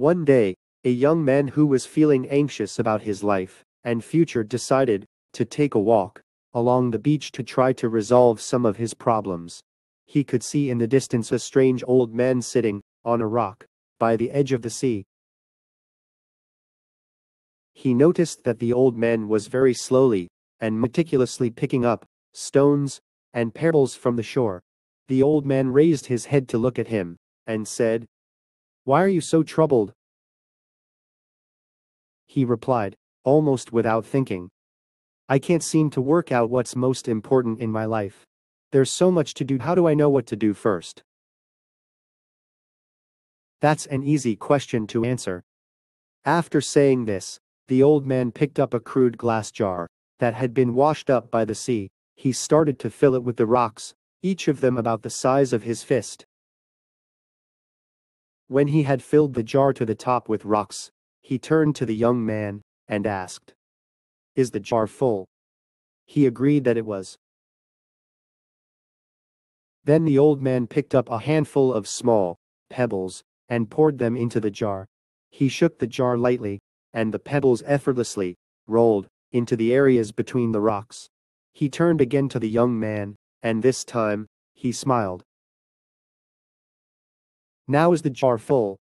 One day, a young man who was feeling anxious about his life and future decided to take a walk along the beach to try to resolve some of his problems. He could see in the distance a strange old man sitting on a rock by the edge of the sea. He noticed that the old man was very slowly and meticulously picking up stones and pebbles from the shore. The old man raised his head to look at him and said, "Why are you so troubled?" He replied, almost without thinking, "I can't seem to work out what's most important in my life. There's so much to do. How do I know what to do first?" That's an easy question to answer. After saying this, the old man picked up a crude glass jar that had been washed up by the sea. He started to fill it with the rocks, each of them about the size of his fist. When he had filled the jar to the top with rocks, he turned to the young man and asked, "Is the jar full?" He agreed that it was. Then the old man picked up a handful of small pebbles and poured them into the jar. He shook the jar lightly, and the pebbles effortlessly rolled into the areas between the rocks. He turned again to the young man, and this time, he smiled. "Now is the jar full?"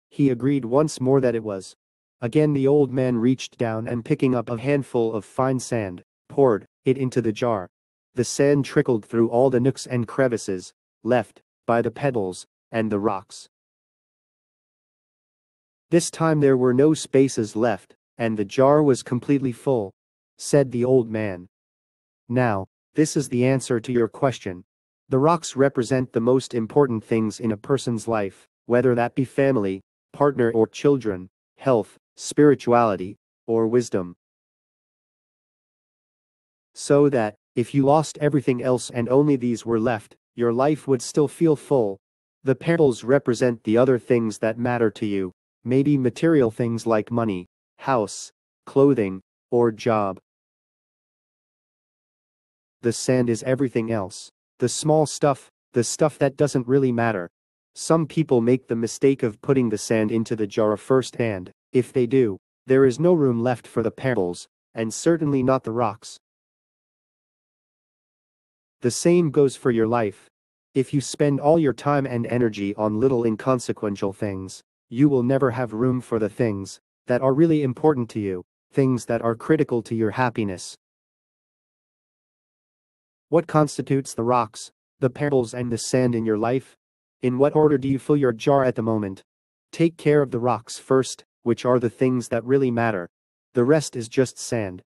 He agreed once more that it was. Again the old man reached down and picking up a handful of fine sand, poured it into the jar. The sand trickled through all the nooks and crevices left by the pebbles and the rocks. This time there were no spaces left, and the jar was completely full. Said the old man, "Now, this is the answer to your question. The rocks represent the most important things in a person's life, whether that be family, partner or children, health, spirituality, or wisdom. So that, if you lost everything else and only these were left, your life would still feel full. The pebbles represent the other things that matter to you, maybe material things like money, house, clothing, or job. The sand is everything else. The small stuff, the stuff that doesn't really matter. Some people make the mistake of putting the sand into the jar first, and, if they do, there is no room left for the pebbles, and certainly not the rocks. The same goes for your life. If you spend all your time and energy on little inconsequential things, you will never have room for the things that are really important to you, things that are critical to your happiness. What constitutes the rocks, the pebbles and the sand in your life? In what order do you fill your jar at the moment? Take care of the rocks first, which are the things that really matter. The rest is just sand.